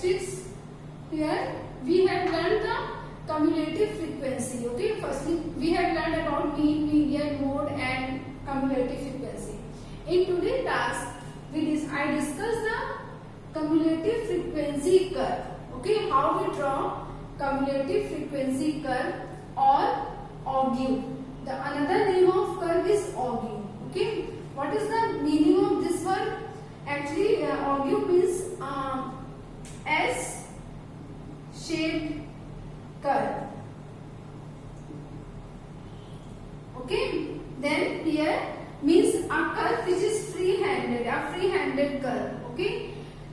characteristics. Here we have learned the cumulative frequency. Okay, firstly we have learned about mean, median, mode and cumulative frequency. In today's class I discuss the cumulative frequency curve. Okay, how we draw cumulative frequency curve or augure. The another name of curve is augure. Okay, what is the meaning of this word? Actually, augure means S-shaped curve. Okay, then here means a curve which is free-handed, a free-handed curve. Okay,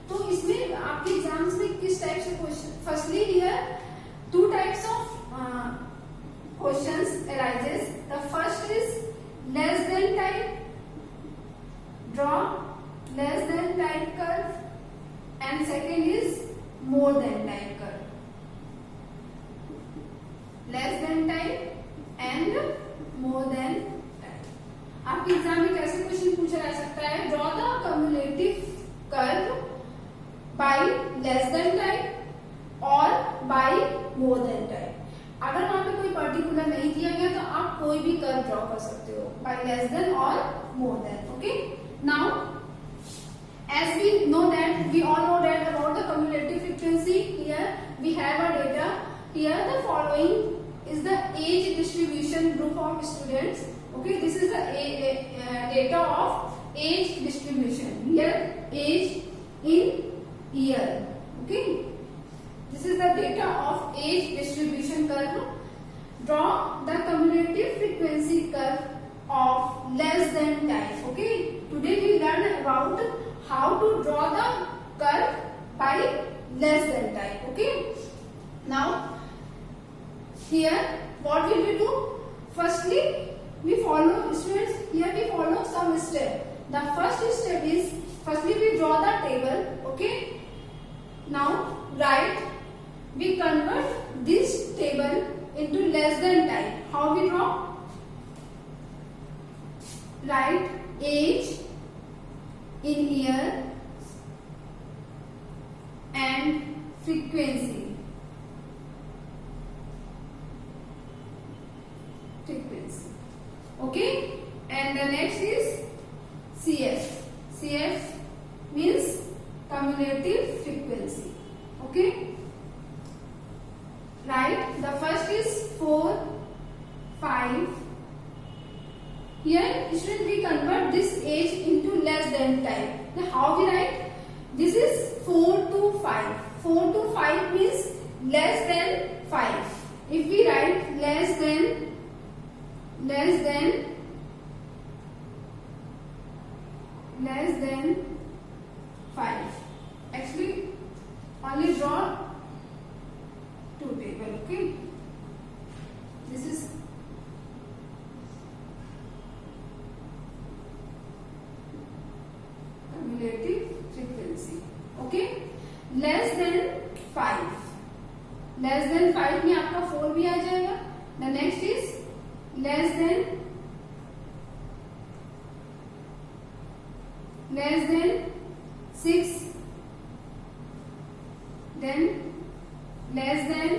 तो इसमें आपके exams में किस type से question? Firstly here two types of questions arises. The first is less than type. Draw less than type curve, and second is more than type curve. Less than type and more than type. आपके exam में कैसे question पूछा जा सकता है? Draw the cumulative curve by less than type or by more than type. अगर वहां पे कोई पर्टिकुलर नहीं दिया गया तो आप कोई भी कर्व ड्रॉ कर सकते हो by less than or more than. Okay, now as we know that we all know that about the cumulative frequency. Here we have a data. Here the following is the age distribution group of students. Okay, this is the data of age distribution. Here age in year. Okay, this is the data of age distribution curve. Draw the cumulative frequency curve of less than type. Okay, today we learn about how to draw the curve by less than type. Okay, now here what will we do? Firstly we follow, students, here we follow some step. The first step is, firstly we draw the table. Okay, now write, we convert this table into less than type. How we draw? Write age in year and frequency. Okay, and the next is CF. CF means cumulative frequency. Okay, right, the first is 4, 5. Here student we convert this age into less than type. Now how we write? This is 4 to 5. 4 to 5 means less than 5. If we write less than 5, actually only draw two table. Okay, this is cumulative frequency. Okay, less than 5. Less than 5 में आपका 4 भी आ जाएगा. The next is less than 6, then less than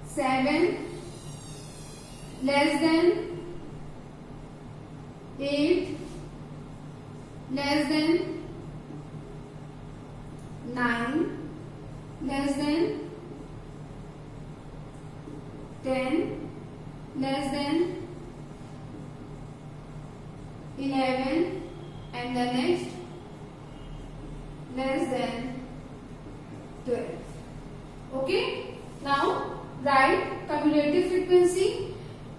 7, less than 8, less than 9, less than 10, less than 11, and the next less than 12. Okay, now write cumulative frequency.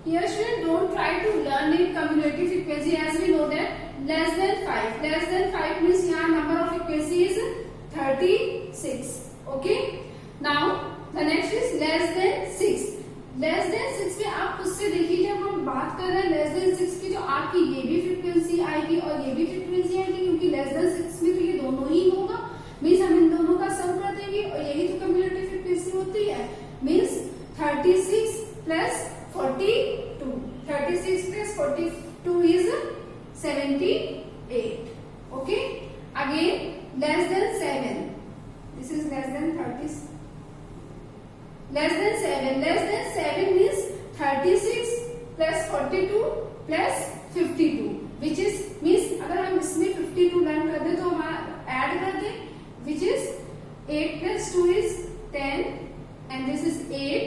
Here student, don't try to learn it cumulative frequency, as we know that less than 5. Less than 5 means here number of frequency is 36. Okay, now the next is less than 6. Less than 6 में आप उससे देखिए जब हम बात कर रहे हैं लेस देन 6 की, तो आपकी ये भी फ्रीक्वेंसी आएगी और ये भी फ्रीक्वेंसी आएगी, क्योंकि लेस देन 6 में तो ये दोनों ही होगा. मीन्स हम इन दोनों का सम कर देंगे और यही तो कम्युलेटिव फ्रीक्वेंसी होती है. Means 36 plus 42. 36 plus 42 is 78. Okay, again less than 7. This is 36 plus 42 plus 52 which is means अगर हम इसमें 52 लर्न कर दे तो हमारा ऐड कर दे which is 8 plus 2 is 10 and this is 8.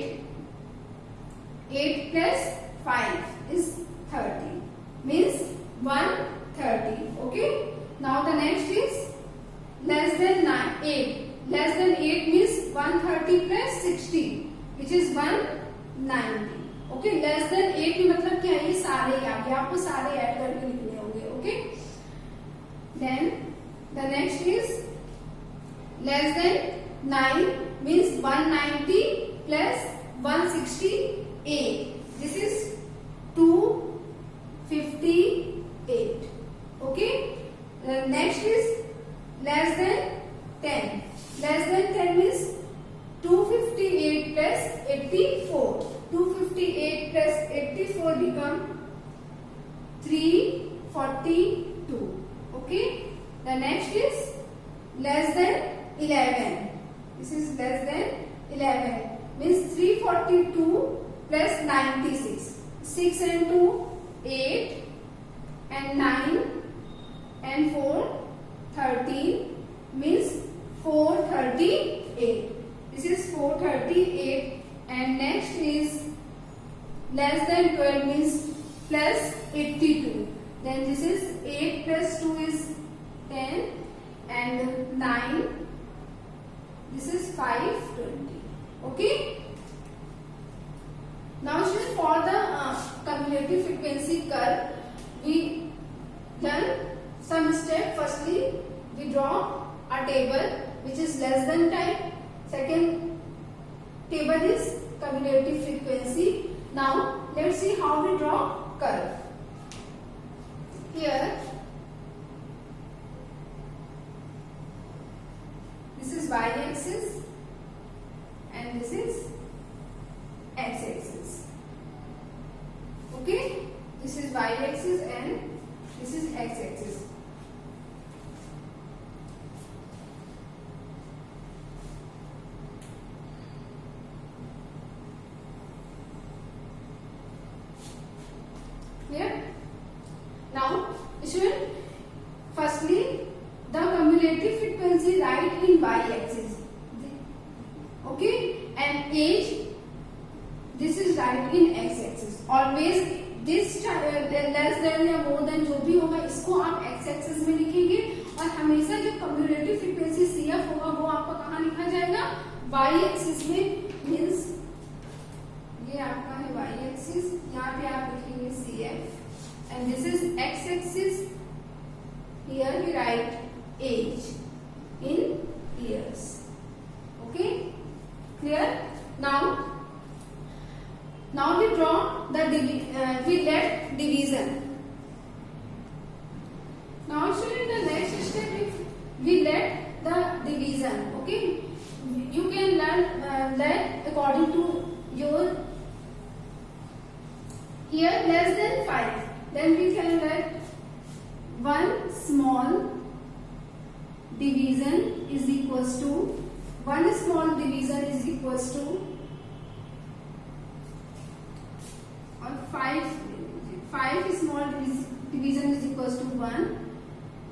8 plus 5 is 30 means 130. Okay. Now the next is less than 8. Less than 8 means 130 plus 60 which is 190. Okay. Less than 8 में मतलब क्या है ये सारे ही आगे आपको सारे ऐड करके लिखने होंगे. Okay. Then the next is less than 9 means 190 plus 168. This is 258. Okay. The next is less than 10. Less than 10 means 258 plus 84. 258 plus 84 become 342. Okay. The next is less than 11. This is less than 11 means 342 plus 96. 6 and 2 8 and 9 and 4 13 means 438. This is 438 and next is less than 12 means plus 82. Then this is 8 plus 2 is 10 and 9. This is 520. Okay. Now students, for the cumulative frequency curve we done some step. Firstly we draw a table which is less than time. Second table is cumulative frequency. Now let's see how we draw curve. Here this is y-axis and this is x-axis. Okay, this is y-axis and this is x-axis. Clear? Now, student, firstly the cumulative frequency write in y-axis. Okay, and age this is write in x-axis. Always this less than या more than जो भी होगा इसको आप x-axis में लिखेंगे और हमेशा जो cumulative frequency CF होगा वो आपका कहाँ लिखा जाएगा y-axis में. मीन्स ये आपका है y-axis, यहाँ पे आप लिखेंगे CF and this is x-axis. Here we write age in years. Okay, clear? Now we draw the we let division. Now student, the next step is we let the division. Okay, you can learn that according to your here less than 5. Then we can let one small division is equals to one small division is equals to or 5 small division is equals to 1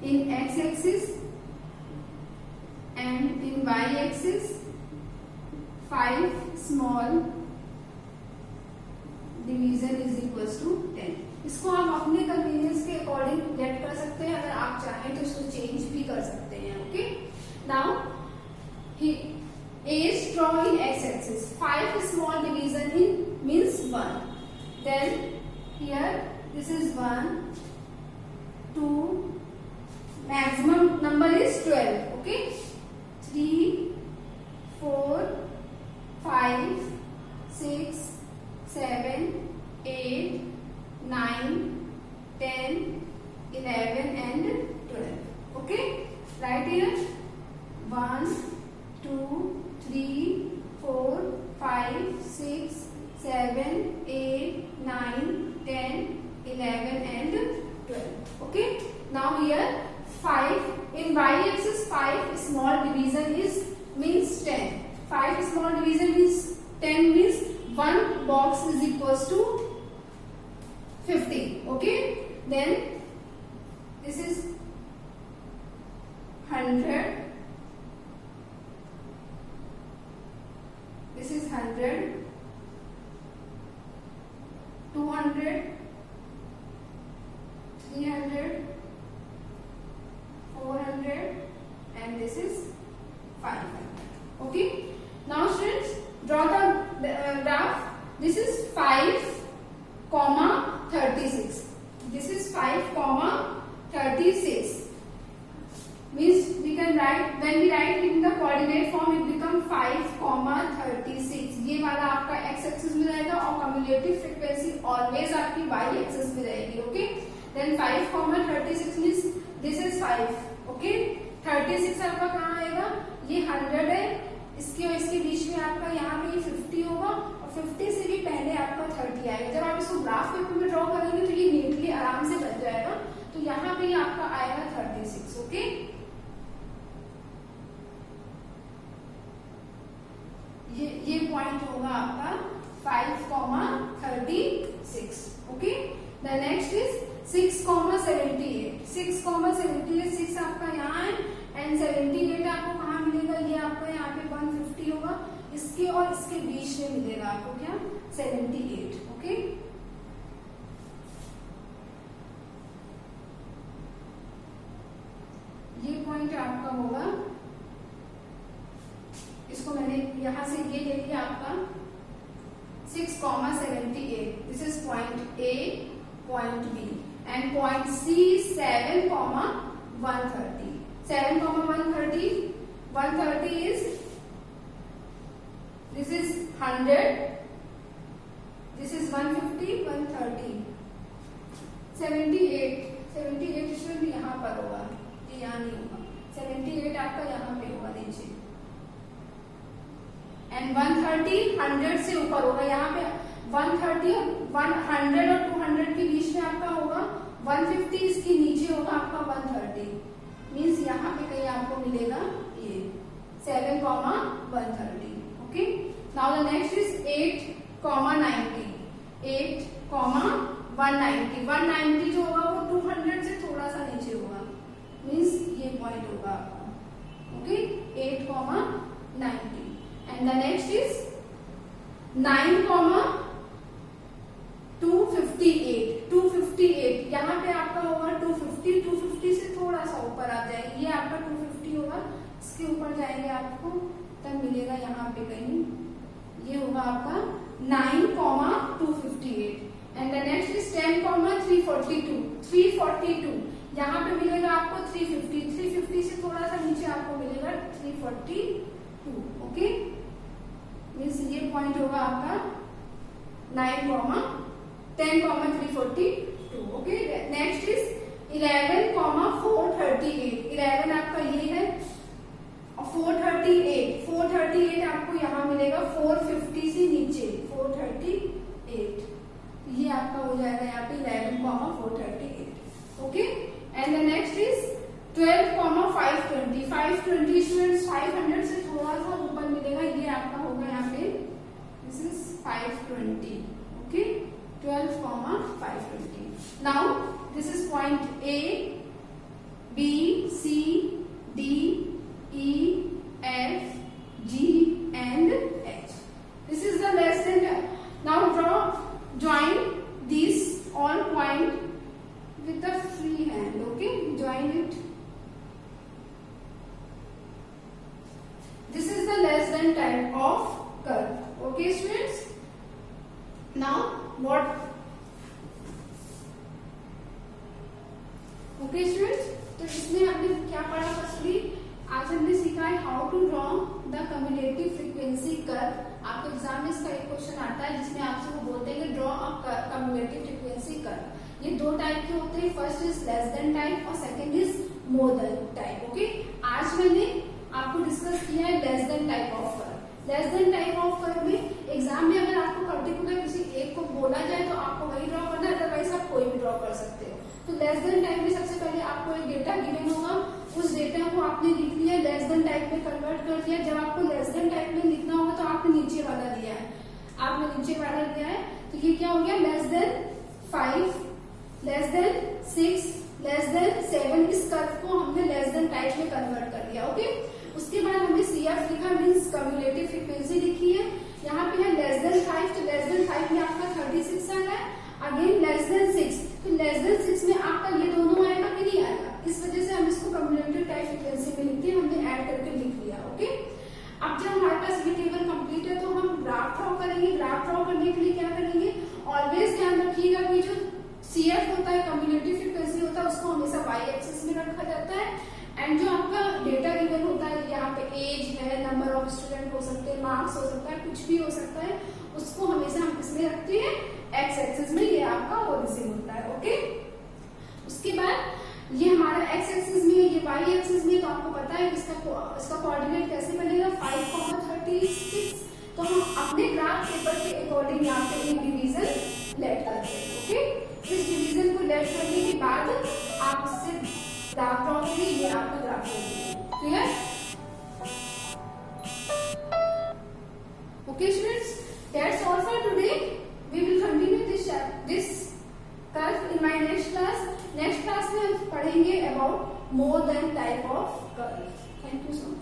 in x-axis and in y-axis 5 small division is equals to 10. इसको आप अपने convenience के according gate कर सकते हैं. अगर आप चाहें तो इसको चेंज भी कर सकते हैं. Okay, now as draw in X axis. 5 small division in means 1. Then here this is 1 2 maximum number is 12. Okay, 3 4 5 6 7 8 9 10 11 and 12. Okay, right here 1 2 3 4 5 6 7 8 9 10 11 and 12. Okay, now here 5 in y-axis 5 small division is means 10. 5 small division means 10 means 1 box is equals to 50. Okay, then this is 100, this is 100, 200, 300, 400, and this is 500. Okay, now students, draw the graph. This is 5,36. This is 5,36. Means we can write, when we write in the coordinate form, it become 5,36. ये वाला आपका x axis में रहेगा और cumulative frequency always आपकी y axis में रहेगी. Okay, then 5,36 means this is 5. Okay, 36 आपका कहाँ आएगा? ये 100 है, इसके और इसके बीच में आपका यहाँ पे 50 होगा और 50 से भी पहले आपका 30 आएगा. जब आप इसको ग्राफ पेपर में ड्रॉ करेंगे तो ये नीटली आराम से बन जाएगा. तो यहाँ पे आपका आएगा 36. ओके, ये पॉइंट होगा आपका 5,36. Okay, the next is 6,78. 6,78, 6 आपका यहाँ है एंड 78 आपको कहाँ मिलेगा? ये आपका यहाँ पे 150 होगा, इसके और इसके बीच में मिलेगा आपको क्या? 78. ओके, ये पॉइंट आपका होगा, इसको मैंने यहां से ये ले लिया आपका 6,78. This is point A, point B and point C 7,130. 7,130. 130 is, this is 100, this is 150, 130, 78. 78 इसमें भी यहाँ पर होगा, ये यहाँ नहीं होगा. 78 आपका यहाँ पे होगा नीचे. एंड 130 100 से ऊपर होगा. यहाँ पे 130 और 100 और 200 के बीच में आपका होगा. 150 इसके नीचे होगा आपका 130. मीन्स यहाँ पे कहीं आपको मिलेगा ये 7,130. Okay, now the next is 8,90. 8,190. 190 जो होगा वो 200 से थोड़ा सा नीचे होगा. मीन्स ये पॉइंट होगा आपका. Okay, 8,90. And the next is 9,258. 258 यहाँ पे आपका होगा 250. 250 से थोड़ा सा ऊपर आ जाएगा, ये आपका 250 होगा. इसके ऊपर जाएंगे आपको तब मिलेगा यहाँ पे कहीं, ये होगा आपका 9,258. And the next is 10,342. 342 यहाँ पे मिलेगा आपको 350. 350 से थोड़ा सा नीचे आपको मिलेगा 342. ओके, मीन्स ये पॉइंट होगा आपका 10,342. Okay, next is 11,438. 11 आपका ये है और 438 आपको यहाँ मिलेगा 450 से नीचे 438. ये आपका हो जाएगा यहाँ पे 11,438. Okay, and the next is 12,520. 520 students 500 से थोड़ा सा ऊपर मिलेगा, ये आपका होगा यहाँ पे, this is 520. Okay, 12,520. Now this is point A, B, C, D, E, F, G and H. This is the less than. Now draw, join these all point with the free hand. Okay, join it. This is the less than type of curve. Okay students, now what? Okay students, तो इसमें हमने क्या पढ़ा? Firstly आज हमने सीखा है how to draw the cumulative frequency curve. आपके एग्जाम में इसका एक क्वेश्चन आता है जिसमें आपसे वो बोलते हैं कि draw a cumulative frequency curve. ये दो टाइप के होते हैं, first is less than type और second is more than type. Okay, आज मैंने आपको डिस्कस किया है less than type of curve. Less than type of curve में एग्जाम में अगर आपको पर्टिकुलर किसी एक को बोला जाए तो आपको वही ड्रॉ करना है, अदरवाइज आप कोई भी ड्रॉ कर सकते हो. तो लेस देन टाइप में सबसे पहले आपको एक डेटा गिवन होगा, उस डेटा को आपने लिख लिया, लेस देन टाइप में कन्वर्ट कर दिया. जब आपको लेस देन टाइप में लिखना होगा तो आपने नीचे वाला दिया है. आपने नीचे वाला लिया है, तो ये क्या हो गया, less than 5, less than 6, less than 7, इस कर्व को हमने लेस देन टाइप में कन्वर्ट कर दिया। ओके, उसके बाद हमने CF लिखा, मीन्स कम्युलेटिव फ्रीक्वेंसी लिखी है। यहाँ पे है लेस देन 5, तो लेस देन 5 में आपका 36 आ रहा है। अगेन लेस देन 6, तो लेस देन 6 में आपका ये दोनों आएगा कि नहीं आएगा, इस वजह से हम इसको कम्युलेटिव टाइप फ्रीक्वेंसी में लिखते हैं, हमने ऐड करके लिख लिया। ओके, अब जब हमारे पास ये टेबल कंप्लीट है तो हम ग्राफ ड्रॉ करेंगे। ग्राफ ड्रॉ करने के लिए क्या करेंगे, ऑलवेज ध्यान रखिएगा कि जो CF होता है, कम्युलेटिव फ्रीक्वेंसी होता है, उसको हमेशा y एक्सिस में रखा जाता है। एंड जो आपका डेटा गिवन होता है, यहाँ पे एज है, नंबर ऑफ स्टूडेंट हो सकते हैं, मार्क्स हो सकता है, कुछ भी हो सकता है, उसको हमेशा हम इसमें रखते हैं x एक्सिस में, ये आपका ओरिजिन होता है। ओके, उसके बाद ये हमारा x एक्सिस में है, ये y एक्सिस में, तो आपको पता है इसका कोऑर्डिनेट कैसे बनेगा, 5,36। तो हम अपने ग्राफ पेपर के अकॉर्डिंग यहाँ पे एक डिवीजन लेट करते हैं। ओके, इस डिवीजन को लेट करने के बाद आप इससे ग्राफ ड्रॉ करिए, ये आपका ग्राफ है। Clear? Okay students, that's all for today. We will continue this curve in my next class. Next class में हम पढ़ेंगे about more than type of curve. Thank you so much.